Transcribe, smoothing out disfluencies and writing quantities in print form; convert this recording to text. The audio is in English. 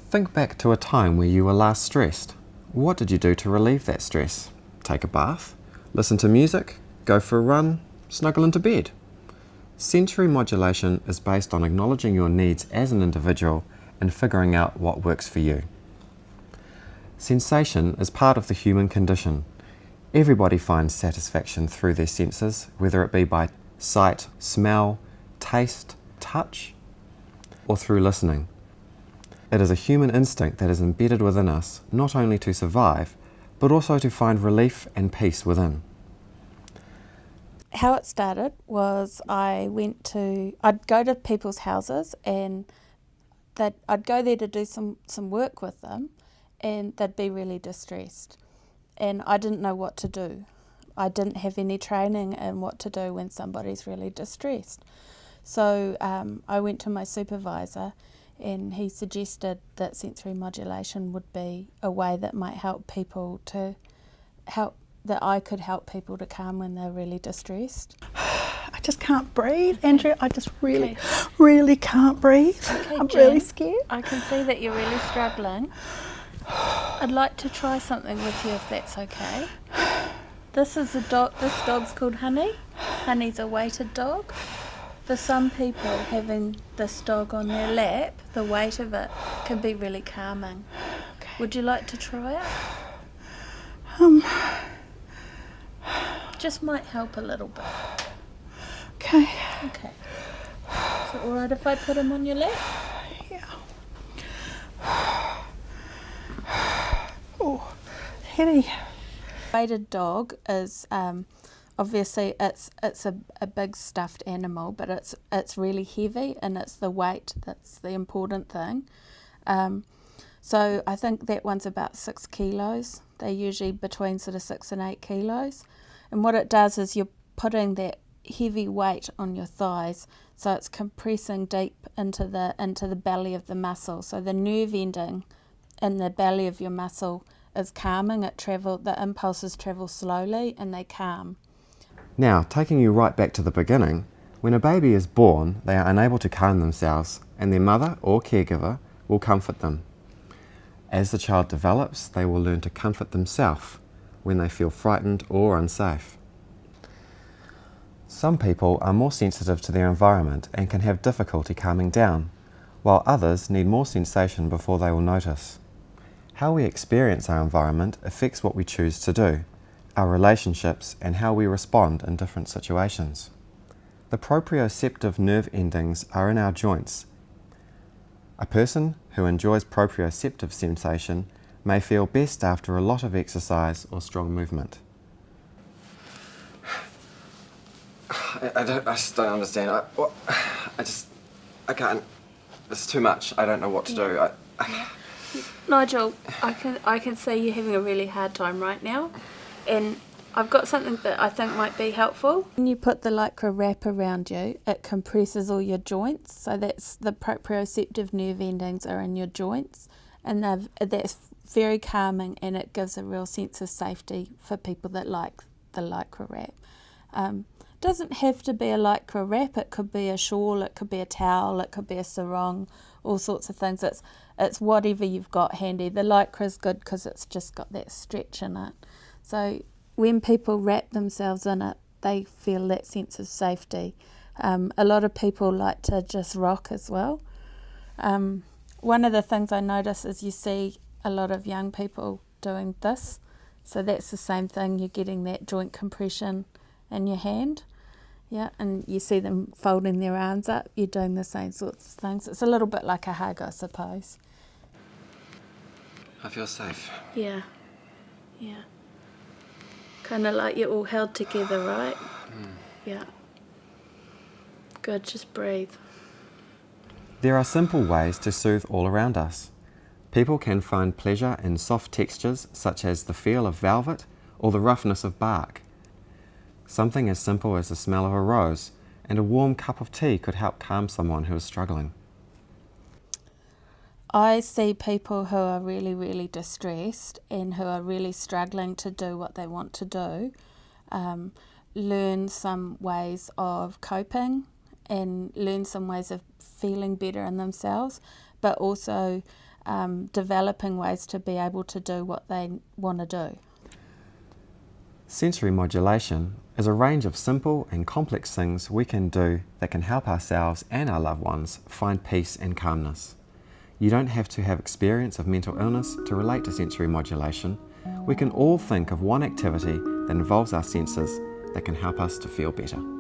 Think back to a time where you were last stressed. What did you do to relieve that stress? Take a bath? Listen to music? Go for a run? Snuggle into bed? Sensory modulation is based on acknowledging your needs as an individual and figuring out what works for you. Sensation is part of the human condition. Everybody finds satisfaction through their senses, whether it be by sight, smell, taste, touch, or through listening. It is a human instinct that is embedded within us, not only to survive, but also to find relief and peace within. How it started was I'd go to people's houses and I'd go there to do some work with them, and they'd be really distressed. And I didn't know what to do. I didn't have any training in what to do when somebody's really distressed. So I went to my supervisor, and he suggested that sensory modulation would be a way that might help people that I could help people to calm when they're really distressed. I just can't breathe, Andrea. I just really can't breathe. Okay, I'm Jen, really scared. I can see that you're really struggling. I'd like to try something with you if that's okay. This dog's called Honey. Honey's a weighted dog. For some people, having this dog on their lap, the weight of it can be really calming. Okay. Would you like to try it? Just might help a little bit. Okay. Okay. Is it alright if I put him on your lap? Yeah. Oh, Henny. Weighted dog is obviously it's a big stuffed animal, but it's really heavy, and it's the weight that's the important thing. So I think that one's about 6 kilos. They're usually between sort of 6 and 8 kilos. And what it does is you're putting that heavy weight on your thighs, so it's compressing deep into the belly of the muscle. So the nerve ending in the belly of your muscle is calming. The impulses travel slowly and they calm. Now, taking you right back to the beginning, when a baby is born, they are unable to calm themselves, and their mother or caregiver will comfort them. As the child develops, they will learn to comfort themselves when they feel frightened or unsafe. Some people are more sensitive to their environment and can have difficulty calming down, while others need more sensation before they will notice. How we experience our environment affects what we choose to do, our relationships, and how we respond in different situations. The proprioceptive nerve endings are in our joints. A person who enjoys proprioceptive sensation may feel best after a lot of exercise or strong movement. I just don't understand. I can't. It's too much. I don't know what to do. Nigel, I can see you're having a really hard time right now, and I've got something that I think might be helpful. When you put the Lycra wrap around you, it compresses all your joints, so that's the proprioceptive nerve endings are in your joints, and that's very calming, and it gives a real sense of safety for people that like the Lycra wrap. Doesn't have to be a Lycra wrap. It could be a shawl, it could be a towel, it could be a sarong, all sorts of things. It's whatever you've got handy. The Lycra's good because it's just got that stretch in it. So when people wrap themselves in it, they feel that sense of safety. A lot of people like to just rock as well. One of the things I notice is you see a lot of young people doing this. So that's the same thing. You're getting that joint compression in your hand. Yeah, and you see them folding their arms up. You're doing the same sorts of things. It's a little bit like a hug, I suppose. I feel safe. Yeah. Kind of like you're all held together, right? Yeah. Good, just breathe. There are simple ways to soothe all around us. People can find pleasure in soft textures such as the feel of velvet or the roughness of bark. Something as simple as the smell of a rose and a warm cup of tea could help calm someone who is struggling. I see people who are really, really distressed and who are really struggling to do what they want to do, learn some ways of coping and learn some ways of feeling better in themselves, but also developing ways to be able to do what they want to do. Sensory modulation is a range of simple and complex things we can do that can help ourselves and our loved ones find peace and calmness. You don't have to have experience of mental illness to relate to sensory modulation. We can all think of one activity that involves our senses that can help us to feel better.